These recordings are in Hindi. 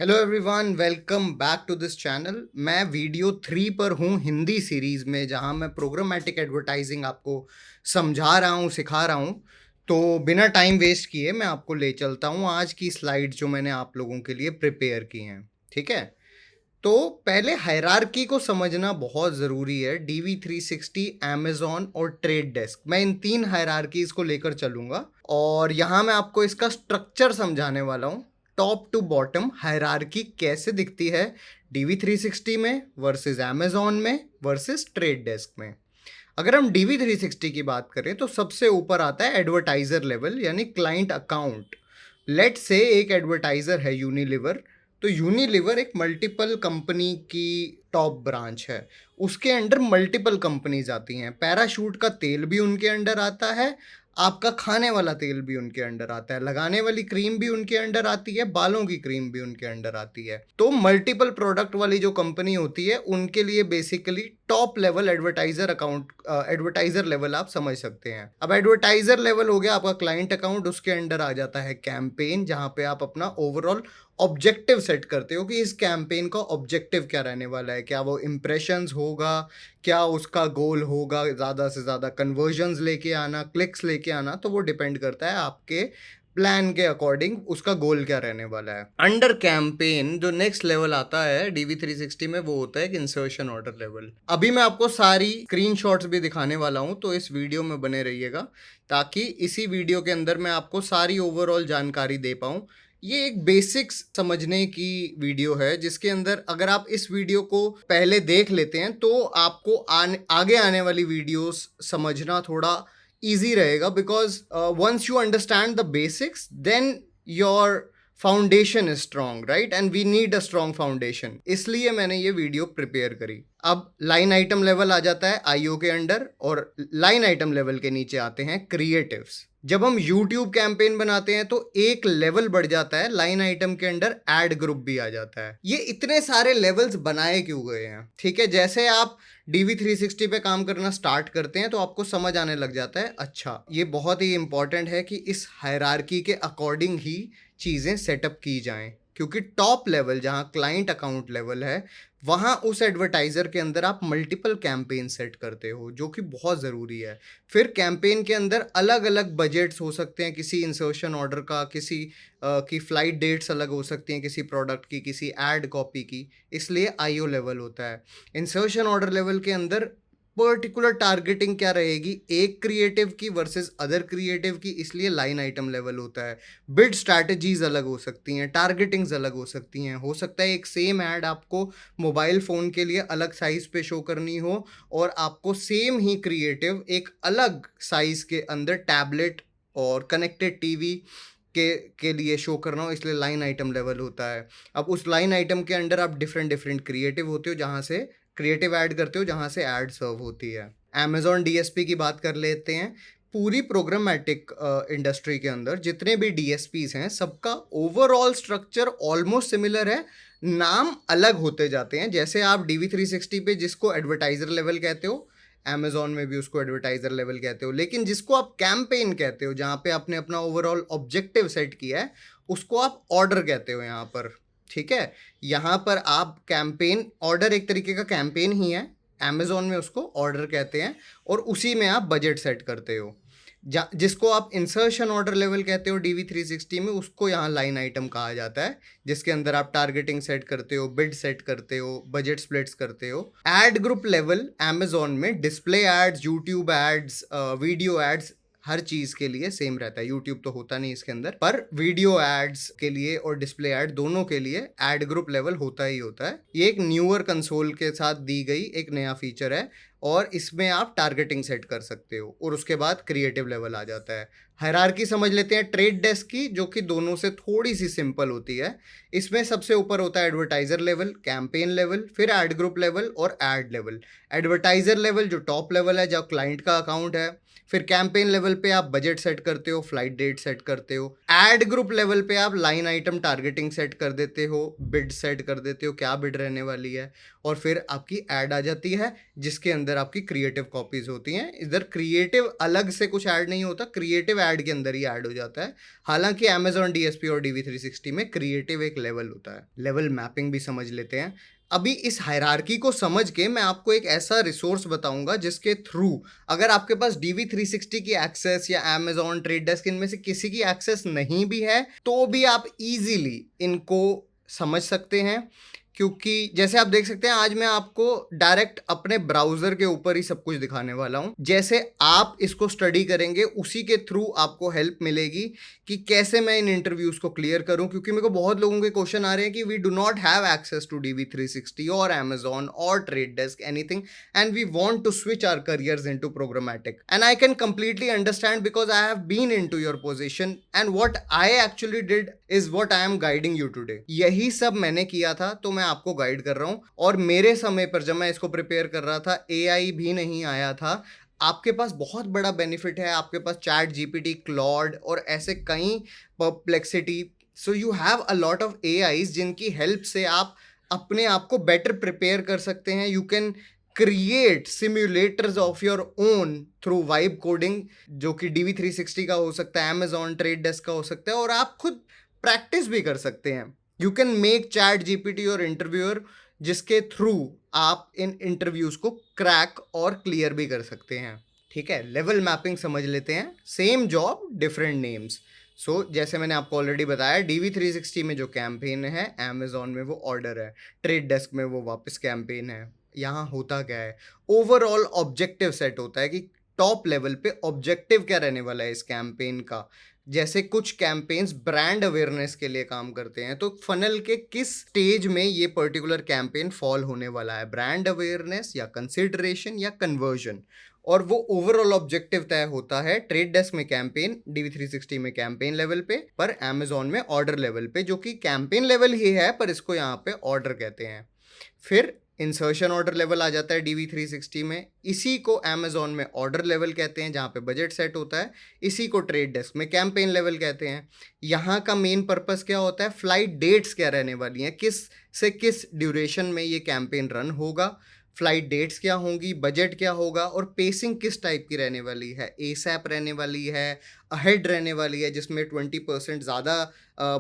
Hello everyone, welcome back to this channel. मैं वीडियो 3 पर हूँ हिंदी सीरीज़ में, जहाँ मैं प्रोग्रामेटिक एडवर्टाइजिंग आपको समझा रहा हूँ, सिखा रहा हूँ। तो बिना टाइम वेस्ट किए मैं आपको ले चलता हूँ आज की स्लाइड जो मैंने आप लोगों के लिए प्रिपेयर की हैं। ठीक है, तो पहले हायरार्की को समझना बहुत ज़रूरी है। DV360, अमेज़ॉन और ट्रेड डेस्क, मैं इन तीन हायरार्कीज़ को लेकर चलूँगा और यहाँ मैं आपको इसका स्ट्रक्चर समझाने वाला हूँ। टॉप टू बॉटम हायरार्की कैसे दिखती है DV360 में वर्सेस अमेज़ॉन में वर्सेस ट्रेड डेस्क में। अगर हम DV360 की बात करें तो सबसे ऊपर आता है एडवर्टाइज़र लेवल, यानी क्लाइंट अकाउंट। लेट से एक एडवर्टाइज़र है यूनिलीवर, तो यूनिलीवर एक मल्टीपल कंपनी की टॉप ब्रांच है। उसके अंडर मल्टीपल कंपनीज आती हैं। पैराशूट का तेल भी उनके अंडर आता है, आपका खाने वाला तेल भी उनके अंडर आता है, लगाने वाली क्रीम भी उनके अंडर आती है, बालों की क्रीम भी उनके अंडर आती है। तो मल्टीपल प्रोडक्ट वाली जो कंपनी होती है उनके लिए basically top level advertiser account, advertiser level आप समझ सकते हैं। अब एडवर्टाइजर लेवल हो गया आपका क्लाइंट अकाउंट, उसके अंडर आ जाता है कैंपेन, जहां पे आप अपना ओवरऑल ऑब्जेक्टिव सेट करते हो कि इस कैंपेन का ऑब्जेक्टिव क्या रहने वाला है। क्या वो इम्प्रेशंस होगा, क्या उसका गोल होगा ज़्यादा से ज़्यादा कन्वर्जन्स लेके आना, क्लिक्स लेके आना, तो वो डिपेंड करता है आपके प्लान के अकॉर्डिंग उसका गोल क्या रहने वाला है। अंडर कैंपेन जो नेक्स्ट लेवल आता है DV360 में, वो होता है कि इंसर्शन ऑर्डर लेवल। अभी मैं आपको सारी स्क्रीनशॉट्स भी दिखाने वाला हूं, तो इस वीडियो में बने रहिएगा ताकि इसी वीडियो के अंदर मैं आपको सारी ओवरऑल जानकारी दे पाऊं। ये एक बेसिक्स समझने की वीडियो है, जिसके अंदर अगर आप इस वीडियो को पहले देख लेते हैं तो आपको आगे आने वाली वीडियोस समझना थोड़ा easy रहेगा। Because once you understand the basics then your foundation is strong, right? And we need a strong foundation, इसलिए मैंने ये वीडियो प्रिपेयर करी। अब लाइन आइटम लेवल आ जाता है आईओ के अंडर, और लाइन आइटम लेवल के नीचे आते हैं क्रिएटिव्स। जब हम YouTube कैंपेन बनाते हैं तो एक लेवल बढ़ जाता है, लाइन आइटम के अंडर एड ग्रुप भी आ जाता है। ये इतने सारे लेवल्स बनाए क्यों गए हैं? ठीक है, जैसे आप DV360 पे काम करना स्टार्ट करते हैं तो आपको समझ आने लग जाता है, अच्छा ये बहुत ही इंपॉर्टेंट है कि इस हायरार्की के अकॉर्डिंग ही चीज़ें सेटअप की जाएं। क्योंकि टॉप लेवल जहां क्लाइंट अकाउंट लेवल है, वहां उस एडवर्टाइजर के अंदर आप मल्टीपल कैंपेन सेट करते हो, जो कि बहुत ज़रूरी है। फिर कैंपेन के अंदर अलग अलग बजट्स हो सकते हैं, किसी इंसर्शन ऑर्डर का, किसी की फ्लाइट डेट्स अलग हो सकती हैं, किसी प्रोडक्ट की, किसी एड कॉपी की, इसलिए आईओ लेवल होता है। इंसर्शन ऑर्डर लेवल के अंदर पर्टिकुलर टारगेटिंग क्या रहेगी एक क्रिएटिव की वर्सेस अदर क्रिएटिव की, इसलिए लाइन आइटम लेवल होता है। बिड स्ट्रैटेजीज अलग हो सकती हैं, टारगेटिंग्स अलग हो सकती हैं। हो सकता है एक सेम ऐड आपको मोबाइल फ़ोन के लिए अलग साइज़ पे शो करनी हो, और आपको सेम ही क्रिएटिव एक अलग साइज़ के अंदर टैबलेट और कनेक्टेड टीवी के लिए शो करना हो, इसलिए लाइन आइटम लेवल होता है। अब उस लाइन आइटम के अंडर आप डिफरेंट डिफरेंट क्रिएटिव होते हो, जहाँ से क्रिएटिव ऐड करते हो, जहाँ से ऐड सर्व होती है। अमेजॉन DSP की बात कर लेते हैं। पूरी प्रोग्रामेटिक इंडस्ट्री के अंदर जितने भी DSPs हैं, सबका ओवरऑल स्ट्रक्चर ऑलमोस्ट सिमिलर है, नाम अलग होते जाते हैं। जैसे आप DV360 पे जिसको एडवर्टाइजर लेवल कहते हो, अमेजॉन में भी उसको एडवर्टाइजर लेवल कहते हो। लेकिन जिसको आप कैंपेन कहते हो, जहाँ पे आपने अपना ओवरऑल ऑब्जेक्टिव सेट किया है, उसको आप ऑर्डर कहते हो यहाँ पर। ठीक है, यहाँ पर आप कैंपेन, ऑर्डर एक तरीके का कैंपेन ही है, अमेजॉन में उसको ऑर्डर कहते हैं, और उसी में आप बजट सेट करते हो। जिसको आप इंसर्शन ऑर्डर लेवल कहते हो DV360 में, उसको यहाँ लाइन आइटम कहा जाता है, जिसके अंदर आप टारगेटिंग सेट करते हो, बिड सेट करते हो, बजट स्प्लिट्स करते हो। एड ग्रुप लेवल अमेजॉन में display ads, YouTube ads, video ads, हर चीज के लिए सेम रहता है। यूट्यूब तो होता नहीं इसके अंदर, पर वीडियो एड्स के लिए और डिस्प्ले एड दोनों के लिए एड ग्रुप लेवल होता ही होता है। ये एक न्यूअर कंसोल के साथ दी गई एक नया फीचर है, और इसमें आप टारगेटिंग सेट कर सकते हो, और उसके बाद क्रिएटिव लेवल आ जाता है। हायरार्की समझ लेते हैं ट्रेड डेस्क की, जो कि दोनों से थोड़ी सी सिंपल होती है। इसमें सबसे ऊपर होता है एडवर्टाइजर लेवल, कैंपेन लेवल, फिर एड ग्रुप लेवल और एड लेवल। एडवर्टाइजर लेवल जो टॉप लेवल है, जो क्लाइंट का अकाउंट है। फिर कैंपेन लेवल पे आप बजट सेट करते हो, फ्लाइट डेट सेट करते हो। एड ग्रुप लेवल पे आप लाइन आइटम टारगेटिंग सेट कर देते हो, बिड सेट कर देते हो, क्या बिड रहने वाली है, और फिर आपकी ऐड आ जाती है, जिसके अंदर आपकी क्रिएटिव कॉपीज होती हैं। इधर क्रिएटिव अलग से कुछ ऐड नहीं होता, क्रिएटिव ऐड के अंदर ही ऐड हो जाता है। हालांकि Amazon DSP और DV360 में क्रिएटिव एक लेवल होता है। लेवल मैपिंग भी समझ लेते हैं। अभी इस हायरार्की को समझ के मैं आपको एक ऐसा रिसोर्स बताऊंगा जिसके थ्रू अगर आपके पास DV360 की एक्सेस या Amazon ट्रेड डेस्क इनमें से किसी की एक्सेस नहीं भी है तो भी आप इजीली इनको समझ सकते हैं। क्योंकि जैसे आप देख सकते हैं आज मैं आपको डायरेक्ट अपने ब्राउजर के ऊपर ही सब कुछ दिखाने वाला हूं। जैसे आप इसको स्टडी करेंगे उसी के थ्रू आपको हेल्प मिलेगी कि कैसे मैं इन इंटरव्यूज को क्लियर करूं। क्योंकि मेरे को बहुत लोगों के क्वेश्चन आ रहे हैं कि we do not have access to DV360 और Amazon और trade desk anything and we want to switch our careers into programmatic and I can completely understand because I have been into your position and what I actually did is what I am guiding you today. यही सब मैंने किया था तो मैं आपको गाइड कर रहा हूं। और मेरे समय पर जब मैं इसको प्रिपेयर कर रहा था AI भी नहीं आया था। आपके पास बहुत बड़ा बेनिफिट है, आपके पास चैट GPT, क्लॉड और ऐसे कई perplexity, so you have a lot of AIs जिनकी हेल्प से आप अपने आप को बेटर प्रिपेयर कर सकते हैं। You can create simulators of your own through vibe coding, जो कि DV360 का हो सकता है, Amazon ट्रेड डेस्क का हो सकता है, और आप खुद प्रैक्टिस भी कर सकते हैं। You can make chat GPT और इंटरव्यूअर जिसके थ्रू आप इन इंटरव्यूज को क्रैक और क्लियर भी कर सकते हैं। ठीक है, लेवल मैपिंग समझ लेते हैं। Same job different names. So जैसे मैंने आपको ऑलरेडी बताया DV360 में जो कैंपेन है Amazon में वो ऑर्डर है, ट्रेड डेस्क में वो वापस कैंपेन है। यहाँ होता क्या है, ओवरऑल ऑब्जेक्टिव सेट होता है कि टॉप लेवल पे ऑब्जेक्टिव क्या रहने वाला है इस कैंपेन का। जैसे कुछ कैंपेन्स ब्रांड अवेयरनेस के लिए काम करते हैं तो फनल के किस स्टेज में ये पर्टिकुलर कैंपेन फॉल होने वाला है, ब्रांड अवेयरनेस या कंसिडरेशन या कन्वर्जन, और वो ओवरऑल ऑब्जेक्टिव तय होता है ट्रेड डेस्क में कैंपेन, DV360 में कैंपेन लेवल पे, पर Amazon में ऑर्डर लेवल पे, जो कि कैंपेन लेवल ही है पर इसको यहाँ पे ऑर्डर कहते हैं। फिर इंसर्शन ऑर्डर लेवल आ जाता है DV360 में, इसी को Amazon में ऑर्डर लेवल कहते हैं जहाँ पे बजट सेट होता है, इसी को ट्रेड डेस्क में कैंपेन लेवल कहते हैं। यहाँ का मेन पर्पस क्या होता है, फ्लाइट डेट्स क्या रहने वाली हैं, किस से किस ड्यूरेशन में ये कैंपेन रन होगा, फ्लाइट डेट्स क्या होंगी, बजट क्या होगा, और पेसिंग किस टाइप की रहने वाली है, ASAP रहने वाली है, अहेड रहने वाली है जिसमें 20% ज़्यादा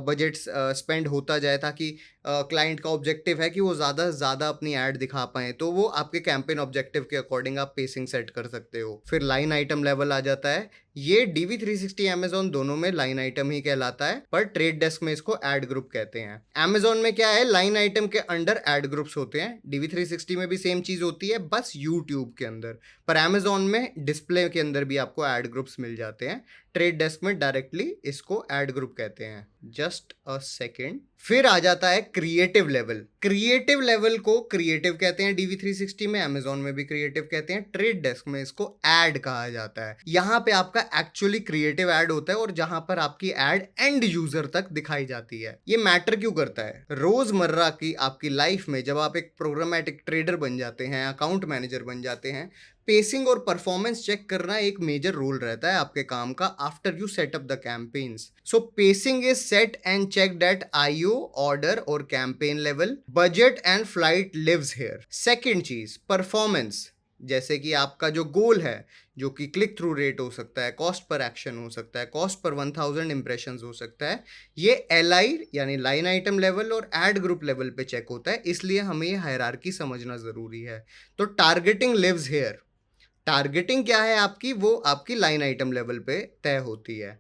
बजट स्पेंड होता जाए ताकि क्लाइंट का ऑब्जेक्टिव है कि वो ज़्यादा से ज़्यादा अपनी ऐड दिखा पाएँ, तो वो आपके कैंपेन ऑब्जेक्टिव के अकॉर्डिंग आप पेसिंग सेट कर सकते हो। फिर लाइन आइटम लेवल आ जाता है, ये DV360 Amazon दोनों में लाइन आइटम ही कहलाता है, पर ट्रेड डेस्क में इसको एड ग्रुप कहते हैं। Amazon में क्या है, लाइन आइटम के अंडर एड ग्रुप्स होते हैं, DV360 में भी सेम चीज़ होती है बस YouTube के अंदर, पर Amazon में डिस्प्ले के अंदर भी आपको एड ग्रुप्स मिल जाते हैं। ट्रेड डेस्क में डायरेक्टली इसको एड ग्रुप कहते हैं। Just a second. फिर आ जाता है क्रिएटिव लेवल। क्रिएटिव लेवल को क्रिएटिव कहते हैं DV360 में, Amazon में भी क्रिएटिव कहते हैं, ट्रेड डेस्क में इसको एड कहा जाता है। यहाँ पे आपका एक्चुअली क्रिएटिव एड होता है और जहां पर आपकी एड एंड यूजर तक दिखाई जाती है। ये मैटर क्यों करता है, रोजमर्रा की आपकी लाइफ में जब आप एक प्रोग्रामेटिक ट्रेडर बन जाते हैं, अकाउंट मैनेजर बन जाते हैं, पेसिंग और परफॉर्मेंस चेक करना एक मेजर रोल रहता है आपके काम का after you set up the campaigns. So pacing is set and checked at IO, order और campaign level, budget and flight lives here. Second चीज, परफॉर्मेंस, जैसे कि आपका जो गोल है, जो कि क्लिक थ्रू रेट हो सकता है, कॉस्ट पर एक्शन हो सकता है, कॉस्ट पर 1000 इंप्रेशंस हो सकता है, ये LI यानी लाइन आइटम लेवल और एड ग्रुप लेवल पे चेक होता है। इसलिए हमें ये हायरार्की समझना जरूरी है। तो टारगेटिंग लिव्स हियर। टारगेटिंग क्या है आपकी, वो आपकी लाइन आइटम लेवल पे तय होती है,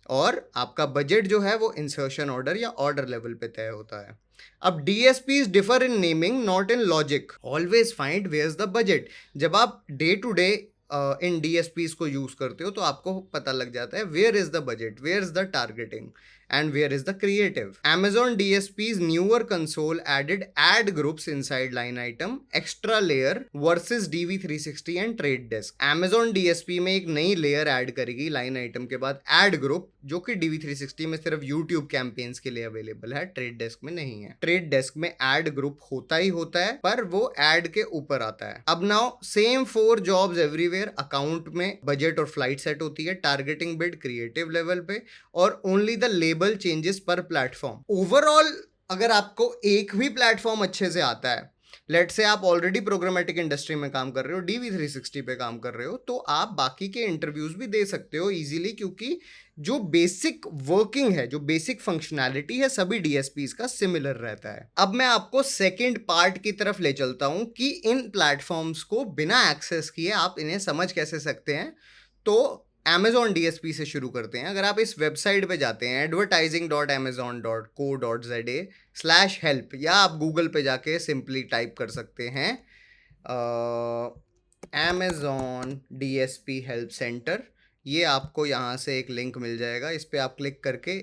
और आपका बजट जो है वो इंसर्शन ऑर्डर या ऑर्डर लेवल पे तय होता है। अब DSPs differ in naming not in logic, always find where is the budget. जब आप day to day in DSPs को यूज करते हो तो आपको पता लग जाता है where is the budget, where is the targeting and where is the creative. Amazon DSP's newer console added ad groups inside line item, extra layer versus DV360 and trade desk. Amazon DSP में एक नई layer add करेगी line item के बाद ad group, जो कि DV360 में सिर्फ YouTube campaigns के लिए अवेलेबल है, ट्रेड डेस्क में नहीं है। ट्रेड डेस्क में ad group होता ही होता है पर वो ad के ऊपर आता है। अब now same 4 jobs everywhere. Account में बजट और फ्लाइट सेट होती है, टारगेटिंग बिड क्रिएटिव लेवल पे, और ओनली द लेबल चेंजेस पर प्लेटफॉर्म। ओवरऑल अगर आपको एक भी प्लेटफॉर्म अच्छे से आता है लेट्स से आप ऑलरेडी प्रोग्रामेटिक इंडस्ट्री में काम कर रहे हो, DV360 पे काम कर रहे हो, तो आप बाकी के इंटरव्यूज भी दे सकते हो इजीली, क्योंकि जो बेसिक वर्किंग है, जो बेसिक फंक्शनैलिटी है, सभी डीएसपीज का सिमिलर रहता है। अब मैं आपको सेकंड पार्ट की तरफ ले चलता हूं कि इन प्लेटफॉर्म्स को बिना एक्सेस किए आप इन्हें समझ कैसे सकते हैं। तो Amazon DSP से शुरू करते हैं। अगर आप इस वेबसाइट पे जाते हैं advertising.amazon.co.za/help, या आप गूगल पे जाके सिंपली टाइप कर सकते हैं Amazon DSP हेल्प सेंटर, ये आपको यहाँ से एक लिंक मिल जाएगा। इस पर आप क्लिक करके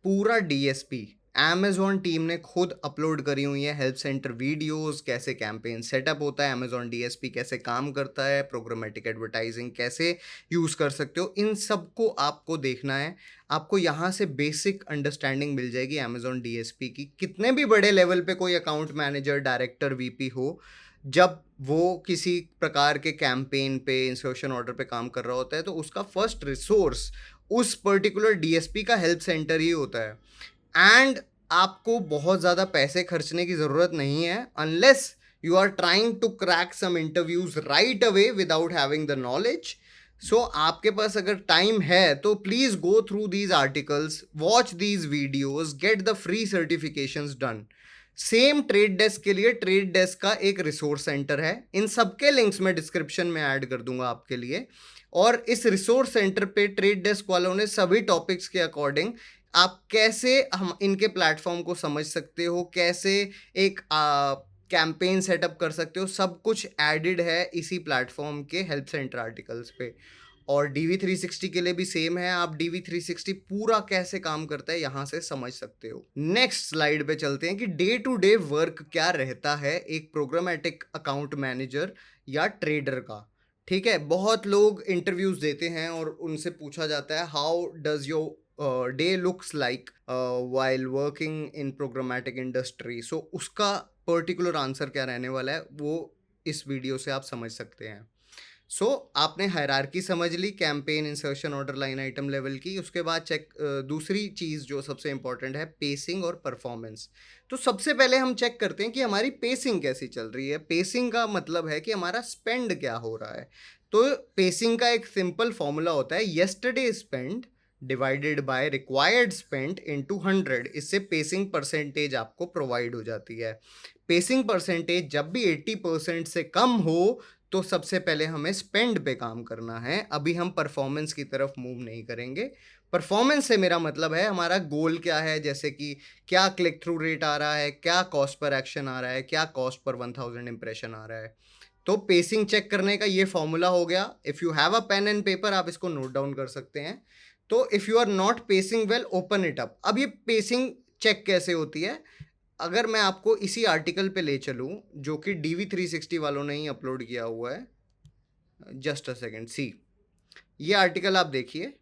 पूरा DSP Amazon टीम ने खुद अपलोड करी हुई है हेल्प सेंटर वीडियोस, कैसे कैंपेन सेटअप होता है, Amazon DSP कैसे काम करता है, प्रोग्रामेटिक एडवर्टाइजिंग कैसे यूज़ कर सकते हो, इन सब को आपको देखना है। आपको यहाँ से बेसिक अंडरस्टैंडिंग मिल जाएगी Amazon DSP की। कितने भी बड़े लेवल पे कोई अकाउंट मैनेजर, डायरेक्टर, VP हो, जब वो किसी प्रकार के कैंपेन पे, इंसर्शन ऑर्डर पे काम कर रहा होता है, तो उसका फर्स्ट रिसोर्स उस पर्टिकुलर DSP का हेल्प सेंटर ही होता है। एंड आपको बहुत ज़्यादा पैसे खर्चने की ज़रूरत नहीं है, unless you are trying to crack some interviews right away without having the knowledge. So आपके पास अगर टाइम है तो please go through these articles, watch these videos, get the free certifications done. Same trade desk के लिए ट्रेड डेस्क का एक रिसोर्स सेंटर है, इन सबके लिंक्स मैं डिस्क्रिप्शन में ऐड कर दूंगा आपके लिए। और इस रिसोर्स सेंटर पे ट्रेड डेस्क वालों ने सभी टॉपिक्स के अकॉर्डिंग आप कैसे हम इनके प्लेटफॉर्म को समझ सकते हो, कैसे एक कैंपेन सेटअप कर सकते हो, सब कुछ एडेड है इसी प्लेटफॉर्म के हेल्प सेंटर आर्टिकल्स पे। और DV360 के लिए भी सेम है, आप DV360 पूरा कैसे काम करता है यहाँ से समझ सकते हो। नेक्स्ट स्लाइड पे चलते हैं कि डे टू डे वर्क क्या रहता है एक प्रोग्रामेटिक अकाउंट मैनेजर या ट्रेडर का। ठीक है, बहुत लोग इंटरव्यूज देते हैं और उनसे पूछा जाता है how does your day looks like while working in programmatic industry. So उसका पर्टिकुलर आंसर क्या रहने वाला है वो इस वीडियो से आप समझ सकते हैं। सो आपने हायरार्की समझ ली, campaign, insertion order, line item level की। उसके बाद दूसरी चीज़ जो सबसे इंपॉर्टेंट है, पेसिंग और परफॉर्मेंस। तो सबसे पहले हम चेक करते हैं कि हमारी पेसिंग कैसी चल रही है। पेसिंग का मतलब है कि हमारा स्पेंड क्या हो रहा है। तो पेसिंग का एक सिंपल फॉर्मूला होता है, yesterday spend divided by required spend into 100। इससे पेसिंग परसेंटेज आपको प्रोवाइड हो जाती है। पेसिंग परसेंटेज जब भी 80% से कम हो तो सबसे पहले हमें स्पेंड पे काम करना है। अभी हम परफॉर्मेंस की तरफ मूव नहीं करेंगे। परफॉर्मेंस से मेरा मतलब है हमारा गोल क्या है, जैसे कि क्या क्लिक थ्रू रेट आ रहा है, क्या कॉस्ट पर एक्शन आ रहा है, क्या कॉस्ट पर 1000 इंप्रेशन आ रहा है। तो पेसिंग चेक करने का ये फॉर्मूला हो गया। If you have a pen and paper आप इसको नोट डाउन कर सकते हैं। तो if you are not pacing well, open it up. अब ये पेसिंग चेक कैसे होती है, अगर मैं आपको इसी आर्टिकल पे ले चलूँ जो कि DV360 वालों ने ही अपलोड किया हुआ है, जस्ट अ सेकेंड, सी ये आर्टिकल आप देखिए।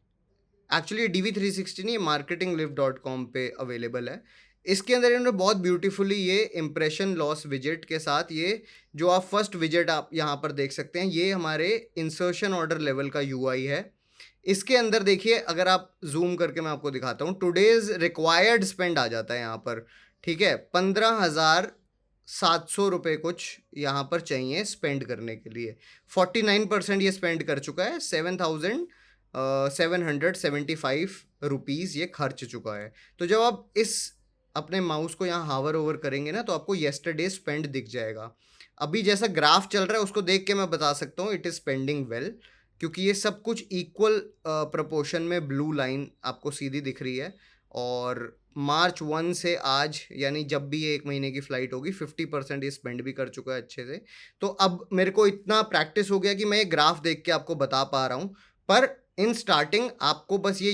एक्चुअली DV360 नहीं, marketinglive.com पे अवेलेबल है। इसके अंदर इन्होंने बहुत ब्यूटीफुली ये इम्प्रेशन लॉस विजेट के साथ, ये जो आप फर्स्ट विजेट आप यहाँ पर देख सकते हैं, ये हमारे इंसर्शन ऑर्डर लेवल का UI है। इसके अंदर देखिए, अगर आप जूम करके मैं आपको दिखाता हूँ, टुडेज रिक्वायर्ड स्पेंड आ जाता है यहाँ पर। ठीक है, 15,700 रुपये कुछ यहाँ पर चाहिए स्पेंड करने के लिए। 49% ये स्पेंड कर चुका है, 7,775 रुपीज़ ये खर्च चुका है। तो जब आप इस अपने माउस को यहाँ हावर ओवर करेंगे ना, तो आपको येस्टरडे स्पेंड दिख जाएगा। अभी जैसा ग्राफ चल रहा है उसको देख के मैं बता सकता हूँ इट इज़ स्पेंडिंग वेल, क्योंकि ये सब कुछ इक्वल प्रोपोर्शन में ब्लू लाइन आपको सीधी दिख रही है। और March 1 से आज, यानी जब भी ये 1 महीने की फ्लाइट होगी, 50% ये स्पेंड भी कर चुका है अच्छे से। तो अब मेरे को इतना प्रैक्टिस हो गया कि मैं ये ग्राफ देख के आपको बता पा रहा हूँ। पर इन स्टार्टिंग आपको बस ये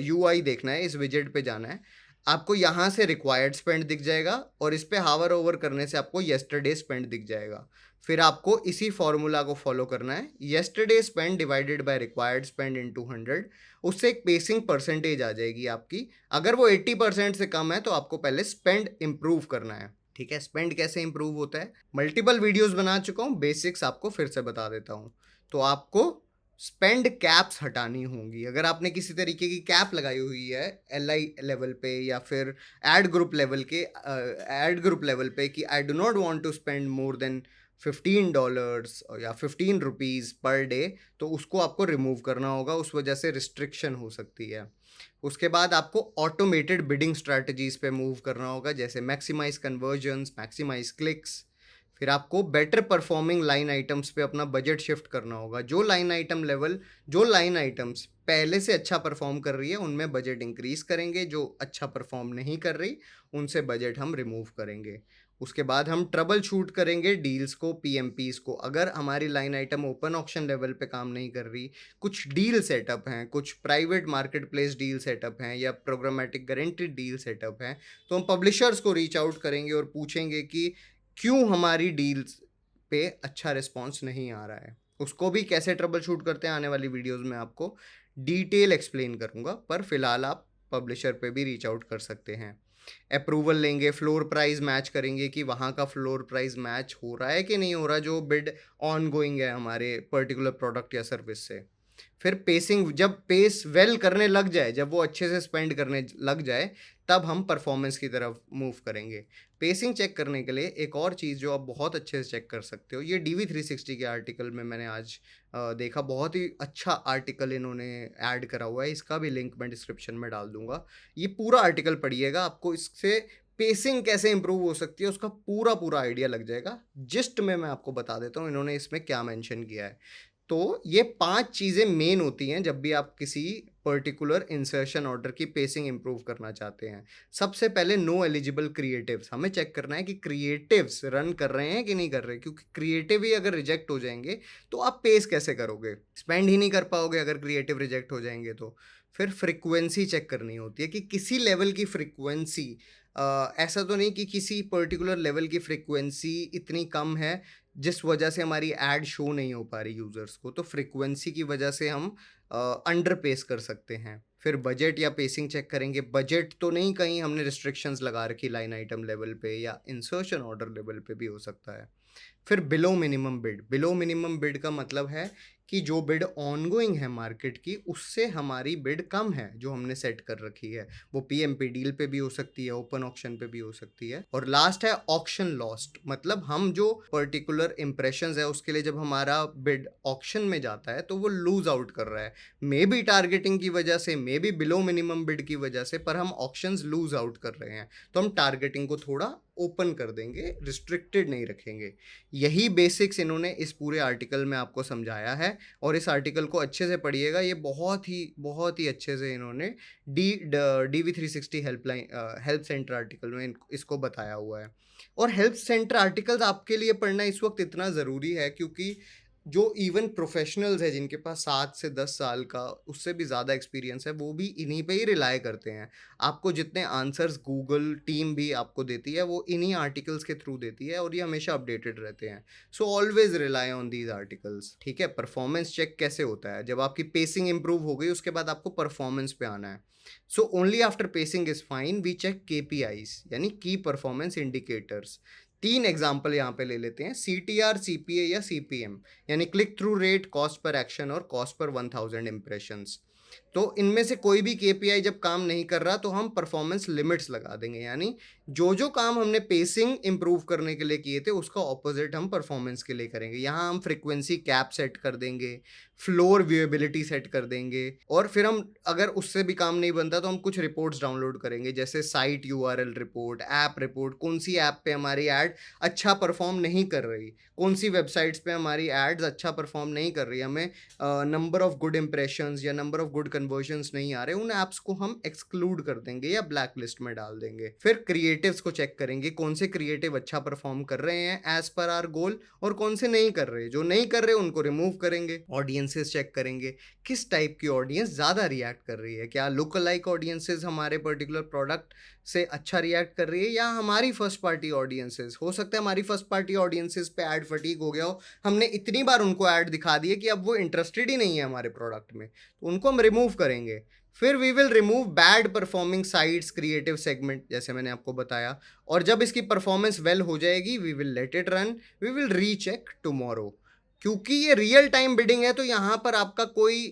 UI देखना है, इस विजेट पे जाना है, आपको यहाँ से रिक्वायर्ड स्पेंड दिख जाएगा और इस पे हावर ओवर करने से आपको येस्टरडे स्पेंड दिख जाएगा। फिर आपको इसी फॉर्मूला को फॉलो करना है, yesterday spend divided by required spend into 100। उससे एक पेसिंग परसेंटेज आ जाएगी आपकी। अगर वो 80% से कम है तो आपको पहले स्पेंड इम्प्रूव करना है। ठीक है, स्पेंड कैसे इम्प्रूव होता है, मल्टीपल वीडियोस बना चुका हूँ, बेसिक्स आपको फिर से बता देता हूँ। तो आपको स्पेंड कैप्स हटानी होंगी। अगर आपने किसी तरीके की कैप लगाई हुई है एलआई लेवल पे या फिर एड ग्रुप लेवल पे कि I do not want to spend more than $15 या ₹15 पर डे, तो उसको आपको रिमूव करना होगा, उस वजह से रिस्ट्रिक्शन हो सकती है। उसके बाद आपको ऑटोमेटेड बिडिंग स्ट्रैटेजीज पे मूव करना होगा, जैसे मैक्सिमाइज कन्वर्जन्स, मैक्सिमाइज क्लिक्स। फिर आपको बेटर परफॉर्मिंग लाइन आइटम्स पे अपना बजट शिफ्ट करना होगा। जो लाइन आइटम्स पहले से अच्छा परफॉर्म कर रही है उनमें बजट इंक्रीज करेंगे, जो अच्छा परफॉर्म नहीं कर रही उनसे बजट हम रिमूव करेंगे। उसके बाद हम ट्रबल शूट करेंगे डील्स को, पीएमपीस को। अगर हमारी line item open auction level पे काम नहीं कर रही, कुछ डील सेटअप हैं, कुछ private market place deal setup हैं या प्रोग्रामेटिक गारंटीड डील सेटअप हैं, तो हम पब्लिशर्स को रीच आउट करेंगे और पूछेंगे कि क्यों हमारी डील्स पे अच्छा रिस्पॉन्स नहीं आ रहा है। उसको भी कैसे ट्रबल शूट करते हैं आने वाली वीडियोस में आपको डिटेल एक्सप्लेन करूंगा, पर फिलहाल आप पब्लिशर पे भी रीच आउट कर सकते हैं। अप्रूवल लेंगे, फ्लोर प्राइस मैच करेंगे कि वहाँ का फ्लोर प्राइस मैच हो रहा है कि नहीं हो रहा जो बिड ऑन गोइंग है हमारे पर्टिकुलर प्रोडक्ट या सर्विस से। फिर पेसिंग, जब पेस वेल करने लग जाए, जब वो अच्छे से स्पेंड करने लग जाए, तब हम परफॉर्मेंस की तरफ मूव करेंगे। पेसिंग चेक करने के लिए एक और चीज़ जो आप बहुत अच्छे से चेक कर सकते हो, ये DV360 के आर्टिकल में मैंने आज देखा, बहुत ही अच्छा आर्टिकल इन्होंने ऐड करा हुआ है, इसका भी लिंक मैं डिस्क्रिप्शन में डाल दूंगा। ये पूरा आर्टिकल पढ़िएगा, आपको इससे पेसिंग कैसे इंप्रूव हो सकती है उसका पूरा पूरा आइडिया लग जाएगा। जिस्ट में मैं आपको बता देता हूँ इन्होंने इसमें क्या मेंशन किया है। तो ये 5 चीज़ें मेन होती हैं जब भी आप किसी पर्टिकुलर इंसर्शन ऑर्डर की पेसिंग इंप्रूव करना चाहते हैं। सबसे पहले नो एलिजिबल क्रिएटिव्स, हमें चेक करना है कि क्रिएटिव्स रन कर रहे हैं कि नहीं कर रहे, क्योंकि क्रिएटिव ही अगर रिजेक्ट हो जाएंगे तो आप पेस कैसे करोगे, स्पेंड ही नहीं कर पाओगे अगर क्रिएटिव रिजेक्ट हो जाएंगे तो। फिर फ्रिक्वेंसी चेक करनी होती है कि किसी लेवल की फ्रिक्वेंसी, ऐसा तो नहीं कि किसी पर्टिकुलर लेवल की फ्रिक्वेंसी इतनी कम है जिस वजह से हमारी एड शो नहीं हो पा रही यूज़र्स को, तो फ्रिक्वेंसी की वजह से हम अंडर पेस कर सकते हैं। फिर बजट या पेसिंग चेक करेंगे, बजट तो नहीं कहीं हमने रिस्ट्रिक्शंस लगा रखी लाइन आइटम लेवल पे या इंसर्शन ऑर्डर लेवल पे भी हो सकता है। फिर बिलो मिनिमम बिड का मतलब है कि जो बिड ऑनगोइंग है मार्केट की, उससे हमारी बिड कम है जो हमने सेट कर रखी है। वो पीएमपी डील पे भी हो सकती है, ओपन ऑक्शन पे भी हो सकती है। और लास्ट है ऑक्शन लॉस्ट, मतलब हम जो पर्टिकुलर इंप्रेशंस है उसके लिए जब हमारा बिड ऑक्शन में जाता है तो वो लूज आउट कर रहा है, मे बी टारगेटिंग की वजह से, may be below minimum bid की वजह से, पर हम ऑक्शंस लूज आउट कर रहे हैं तो हम टारगेटिंग को थोड़ा ओपन कर देंगे, रिस्ट्रिक्टेड नहीं रखेंगे। यही बेसिक्स इन्होंने इस पूरे आर्टिकल में आपको समझाया है, और इस आर्टिकल को अच्छे से पढ़िएगा। ये बहुत ही अच्छे से इन्होंने DV360 हेल्प सेंटर आर्टिकल में इसको बताया हुआ है। और हेल्प सेंटर आर्टिकल्स आपके लिए पढ़ना इस वक्त इतना ज़रूरी है क्योंकि जो इवन प्रोफेशनल्स है जिनके पास 7 से 10 साल का, उससे भी ज़्यादा एक्सपीरियंस है, वो भी इन्हीं पे ही रिलाई करते हैं। आपको जितने आंसर्स गूगल टीम भी आपको देती है वो इन्हीं आर्टिकल्स के थ्रू देती है, और ये हमेशा अपडेटेड रहते हैं। So always rely on these articles. ठीक है, परफॉर्मेंस चेक कैसे होता है, जब आपकी पेसिंग इंप्रूव हो गई उसके बाद आपको परफॉर्मेंस पे आना है। So only after pacing is fine we check KPIs, यानी की परफॉर्मेंस इंडिकेटर्स। 3 एग्जाम्पल यहाँ पे ले लेते हैं, CTR, CPA या CPM, यानी click through rate, cost per action और कॉस्ट पर 1000 इंप्रेशंस। तो इनमें से कोई भी KPI जब काम नहीं कर रहा तो हम परफॉर्मेंस लिमिट्स लगा देंगे, यानी जो काम हमने पेसिंग इंप्रूव करने के लिए किए थे उसका ऑपोजिट हम परफॉर्मेंस के लिए करेंगे। यहाँ हम फ्रिक्वेंसी कैप सेट कर देंगे, फ्लोर व्यूएबिलिटी सेट कर देंगे, और फिर हम अगर उससे भी काम नहीं बनता तो हम कुछ रिपोर्ट्स डाउनलोड करेंगे, जैसे site URL report, app report, कौन सी ऐप पे हमारी ऐड अच्छा परफॉर्म नहीं कर रही, कौन सी वेबसाइट्स पे हमारी एड्स अच्छा परफॉर्म नहीं कर रही, हमें नंबर ऑफ गुड इंप्रेशंस या नंबर ऑफ गुड कन्वर्जन्स नहीं आ रहे, उन ऐप्स को हम एक्सक्लूड कर देंगे या ब्लैक लिस्ट में डाल देंगे। फिर क्रिएटिव्स को चेक करेंगे, कौन से क्रिएटिव अच्छा परफॉर्म कर रहे हैं एज पर आर गोल और कौन से नहीं कर रहे, जो नहीं कर रहे उनको रिमूव करेंगे। ऑडियंसेस चेक करेंगे, किस टाइप की ऑडियंस ज़्यादा रिएक्ट कर रही है, क्या लुक लाइक ऑडियंसेस हमारे पर्टिकुलर प्रोडक्ट से अच्छा रिएक्ट कर रही है या हमारी फर्स्ट पार्टी ऑडियंसेस। हो सकता है हमारी फर्स्ट पार्टी ऑडियंसेस पे ऐड फटीक हो गया हो, हमने इतनी बार उनको ऐड दिखा दी है कि अब वो इंटरेस्टेड ही नहीं है हमारे प्रोडक्ट में, तो उनको हम रिमूव करेंगे। फिर we will remove bad performing sites, creative segment, जैसे मैंने आपको बताया, और जब इसकी परफॉर्मेंस वेल हो जाएगी we will let it run, we will recheck tomorrow. क्योंकि ये रियल टाइम बिडिंग है तो यहाँ पर आपका कोई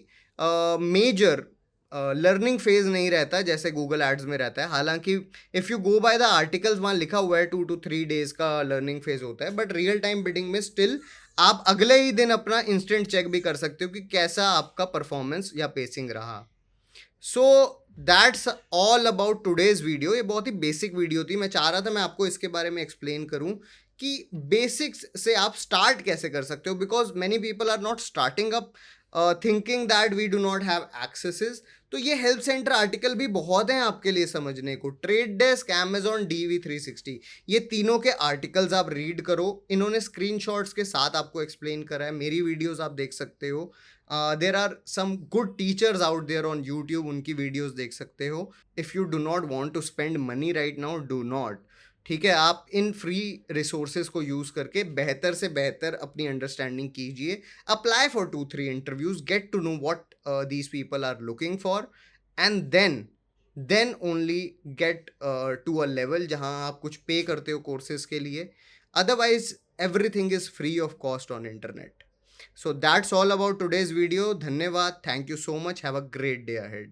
मेजर लर्निंग फेज नहीं रहता जैसे गूगल एड्स में रहता है। हालांकि if you go by the articles वहाँ लिखा हुआ है 2 to 3 days का लर्निंग फेज होता है, बट रियल टाइम बिडिंग में स्टिल आप अगले ही दिन अपना इंस्टेंट चेक भी कर सकते हो कि कैसा आपका परफॉर्मेंस या पेसिंग रहा। So that's all about today's video. ये बहुत ही बेसिक वीडियो थी, मैं चाह रहा था मैं आपको इसके बारे में एक्सप्लेन करूं कि बेसिक्स से आप स्टार्ट कैसे कर सकते हो, because many people are not starting up thinking that we do not have accesses. तो ये हेल्प सेंटर आर्टिकल भी बहुत हैं आपके लिए समझने को। ट्रेड डेस्क, अमेजॉन, DV360, ये तीनों के आर्टिकल्स आप रीड करो। इन्होंने स्क्रीनशॉट्स के साथ आपको एक्सप्लेन करा है। मेरी वीडियोस आप देख सकते हो। There are some good teachers out there on YouTube, उनकी वीडियोस देख सकते हो। If you do not want to spend money right now, do not. ठीक है, आप इन फ्री रिसोर्सेज को यूज़ करके बेहतर से बेहतर अपनी अंडरस्टैंडिंग कीजिए। Apply for 2-3 interviews, get to know what these people are looking for, and then only get to a level जहाँ आप कुछ पे करते हो कोर्सेज के लिए। Otherwise everything is free of cost on internet. So that's all about today's video. धन्यवाद. Thank you so much. Have a great day ahead.